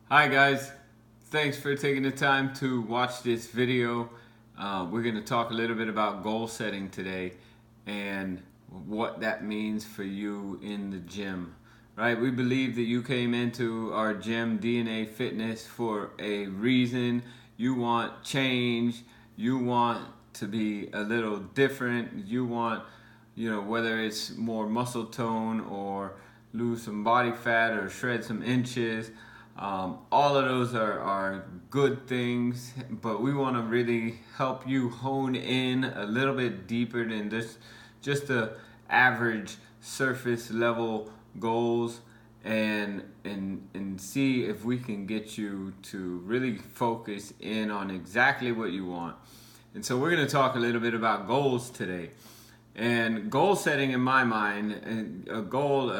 Hi guys, thanks for taking the time to watch this video. We're going to talk a little bit about goal setting today and what that means for you in the gym. Right? We believe that you came into our gym, DNA Fitness, for a reason. You want change, you want to be a little different, you want, whether it's more muscle tone or lose some body fat or shred some inches. All of those are good things, but we want to really help you hone in a little bit deeper than just the average surface level goals, and see if we can get you to really focus in on exactly what you want. And so we're going to talk a little bit about goals today. And goal setting, in my mind, a goal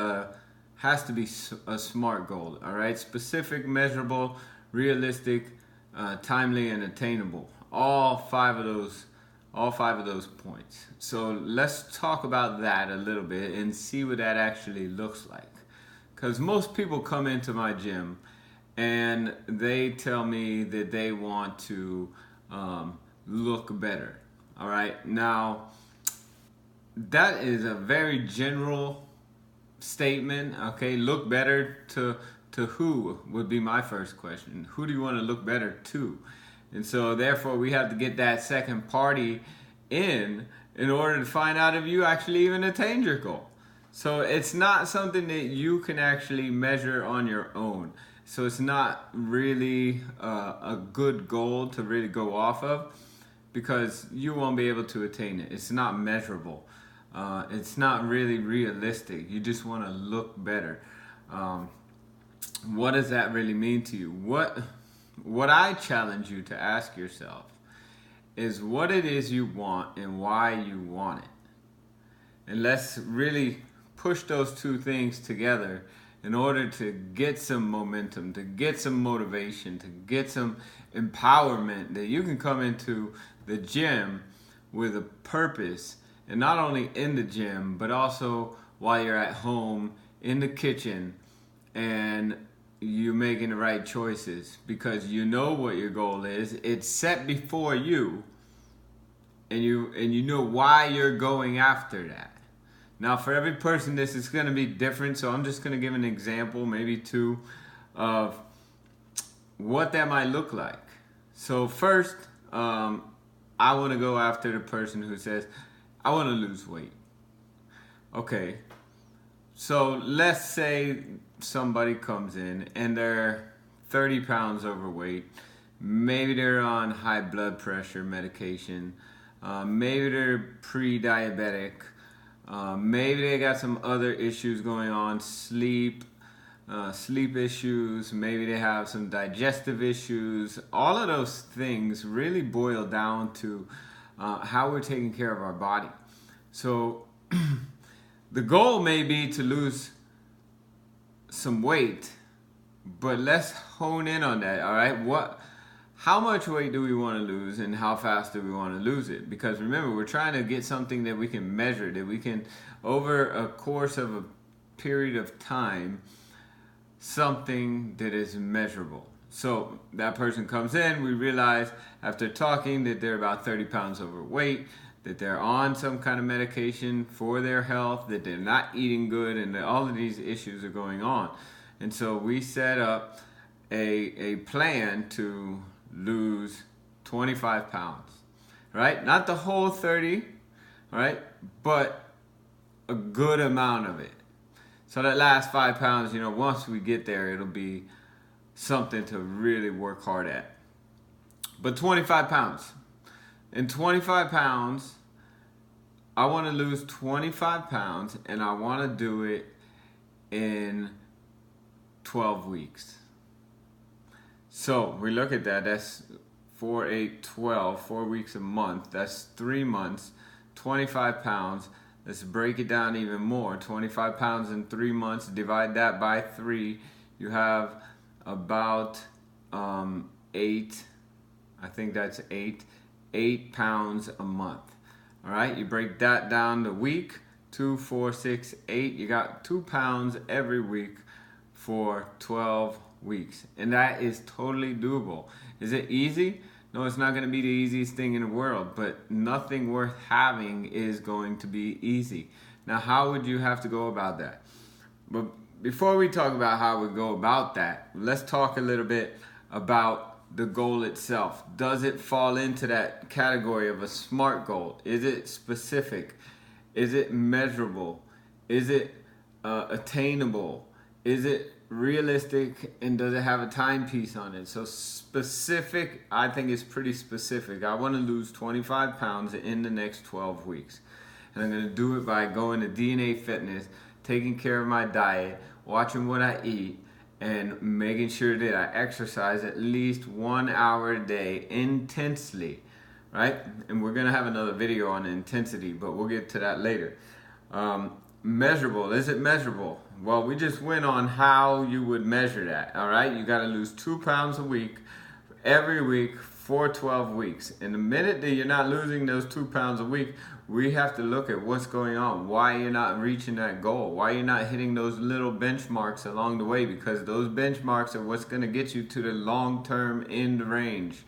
has to be a SMART goal. All right, specific, measurable, realistic, timely, and attainable. All five of those points. So let's talk about that a little bit and see what that actually looks like. Because most people come into my gym and they tell me that they want to look better. All right, now that is a very general statement. Okay, look better to who would be my first question. Who do you want to look better to? And so therefore we have to get that second party in order to find out if you actually even attained your goal. So it's not something that you can actually measure on your own. So it's not really a good goal to really go off of, because you won't be able to attain it. It's not measurable. It's not really realistic. You just want to look better. What does that really mean to you? What I challenge you to ask yourself is what it is you want and why you want it. And let's really push those two things together in order to get some momentum, to get some motivation, to get some empowerment, that you can come into the gym with a purpose, and not only in the gym, but also while you're at home, in the kitchen, and you're making the right choices because you know what your goal is. It's set before you, and you know why you're going after that. Now, for every person, this is going to be different, so I'm just going to give an example, maybe two, of what that might look like. So first, I want to go after the person who says, I want to lose weight. Okay, so let's say somebody comes in and they're 30 pounds overweight. Maybe they're on high blood pressure medication. Maybe they're pre-diabetic. Maybe they got some other issues going on, sleep issues. Maybe they have some digestive issues. All of those things really boil down to how we're taking care of our body. So the goal may be to lose some weight, but let's hone in on that. All right, how much weight do we want to lose, and how fast do we want to lose it? Because remember, we're trying to get something that we can measure, that we can, over a course of a period of time, something that is measurable. So that person comes in, we realize after talking that they're about 30 pounds overweight, that they're on some kind of medication for their health, that they're not eating good, and that all of these issues are going on. And so we set up a plan to lose 25 pounds, right? Not the whole 30, right? But a good amount of it. So that last 5 pounds, once we get there, it'll be something to really work hard at. But 25 pounds. In 25 pounds, I want to lose 25 pounds, and I want to do it in 12 weeks. So we look at that. That's 4, 8, 12, 4 weeks a month. That's 3 months, 25 pounds. Let's break it down even more. 25 pounds in 3 months, divide that by 3. You have about 8, I think that's 8 pounds a month. All right, you break that down to week, 2, 4, 6, 8. You got 2 pounds every week for 12 weeks. And that is totally doable. Is it easy? No, it's not going to be the easiest thing in the world, but nothing worth having is going to be easy. Now, how would you have to go about that? But before we talk about how we go about that, let's talk a little bit about the goal itself. Does it fall into that category of a SMART goal? Is it specific? Is it measurable? Is it attainable? Is it realistic, and does it have a timepiece on it? So specific, I think it's pretty specific. I want to lose 25 pounds in the next 12 weeks. And I'm going to do it by going to DNA Fitness, taking care of my diet, watching what I eat, and making sure that I exercise at least 1 hour a day intensely, right? And we're going to have another video on intensity, but we'll get to that later. Measurable, is it measurable? Well, we just went on how you would measure that, all right? You got to lose 2 pounds a week, every week for 12 weeks. And the minute that you're not losing those 2 pounds a week, we have to look at what's going on, why you're not reaching that goal, why you're not hitting those little benchmarks along the way, because those benchmarks are what's going to get you to the long-term end range.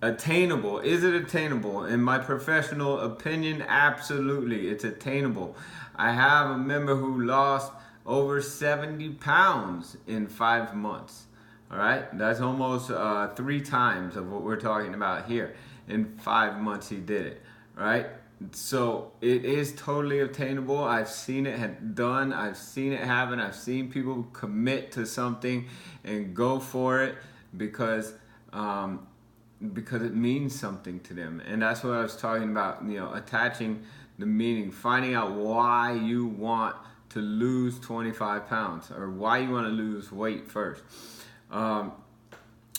Attainable, is it attainable? In my professional opinion, absolutely, it's attainable. I have a member who lost over 70 pounds in 5 months. All right, that's almost 3 times of what we're talking about here. In 5 months he did it, right? So it is totally attainable. I've seen it done. I've seen it happen. I've seen people commit to something and go for it because it means something to them. And that's what I was talking about, attaching the meaning, finding out why you want to lose 25 pounds or why you want to lose weight first.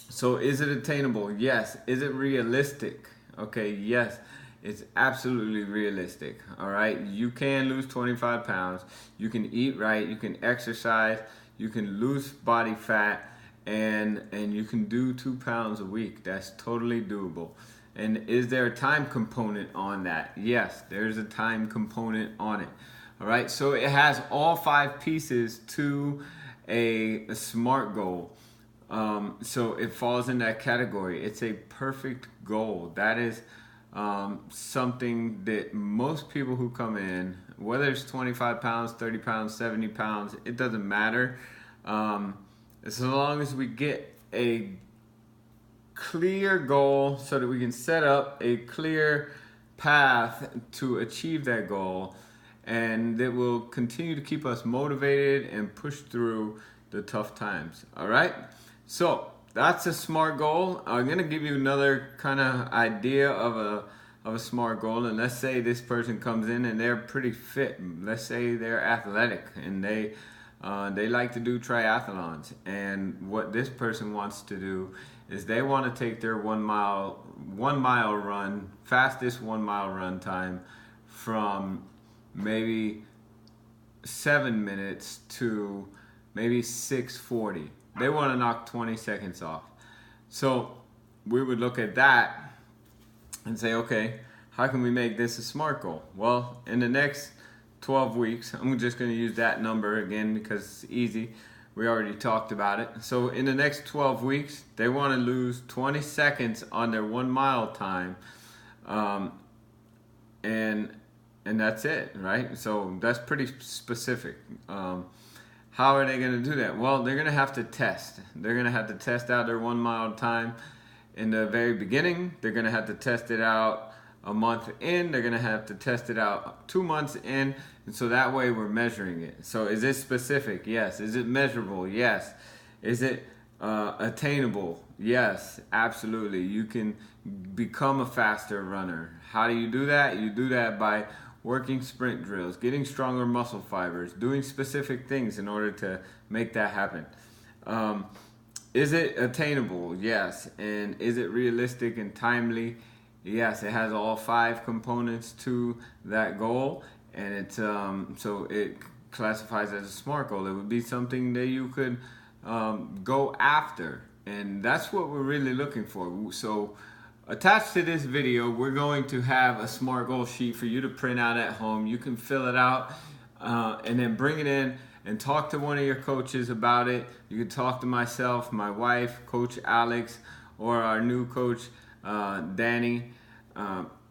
So is it attainable? Yes. Is it realistic? Okay, yes, it's absolutely realistic. All right, you can lose 25 pounds. You can eat right. You can exercise. You can lose body fat, and you can do 2 pounds a week. That's totally doable. And is there a time component on that? Yes, there's a time component on it. All right, so it has all 5 pieces to a SMART goal. So it falls in that category. It's a perfect goal. That is something that most people who come in, whether it's 25 pounds, 30 pounds, 70 pounds, it doesn't matter. As long as we get a clear goal so that we can set up a clear path to achieve that goal, and that will continue to keep us motivated and push through the tough times. All right, so that's a SMART goal. I'm gonna give you another kind of idea of a SMART goal. And let's say this person comes in and they're pretty fit. Let's say they're athletic and they like to do triathlons. And what this person wants to do is they want to take their 1 mile run, fastest 1 mile run time, from maybe 7 minutes to maybe 6:40. They want to knock 20 seconds off. So we would look at that and say, okay, how can we make this a SMART goal? Well, in the next 12 weeks, I'm just going to use that number again because it's easy. We already talked about it. So in the next 12 weeks, they want to lose 20 seconds on their 1 mile time. And that's it, right? So that's pretty specific. How are they going to do that? Well, they're going to have to test. They're going to have to test out their 1 mile time in the very beginning. They're going to have to test it out a month in. They're going to have to test it out 2 months in. And so that way we're measuring it. So is it specific? Yes. Is it measurable? Yes. Is it attainable? Yes, absolutely. You can become a faster runner. How do you do that? You do that by working sprint drills, getting stronger muscle fibers, doing specific things in order to make that happen. Is it attainable? Yes. And is it realistic and timely? Yes. It has all 5 components to that goal, and it's so it classifies as a SMART goal. It would be something that you could go after, and that's what we're really looking for. So attached to this video, we're going to have a SMART goal sheet for you to print out at home. You can fill it out and then bring it in and talk to one of your coaches about it. You can talk to myself, my wife, Coach Alex, or our new coach, Danny.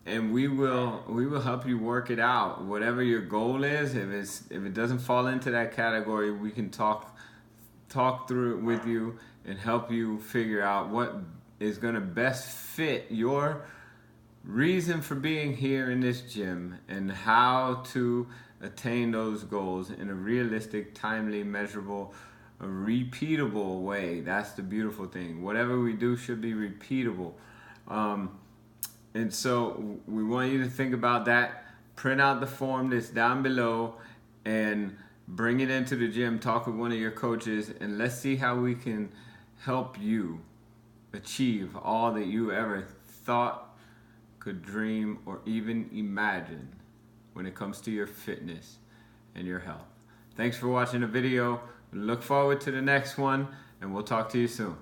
And we will help you work it out. Whatever your goal is, if it doesn't fall into that category, we can talk through it with you and help you figure out what is going to best fit your reason for being here in this gym and how to attain those goals in a realistic, timely, measurable, a repeatable way. That's the beautiful thing. Whatever we do should be repeatable. And so we want you to think about that. Print out the form that's down below and bring it into the gym. Talk with one of your coaches, and let's see how we can help you achieve all that you ever thought, could dream, or even imagine when it comes to your fitness and your health. Thanks for watching the video. Look forward to the next one, and we'll talk to you soon.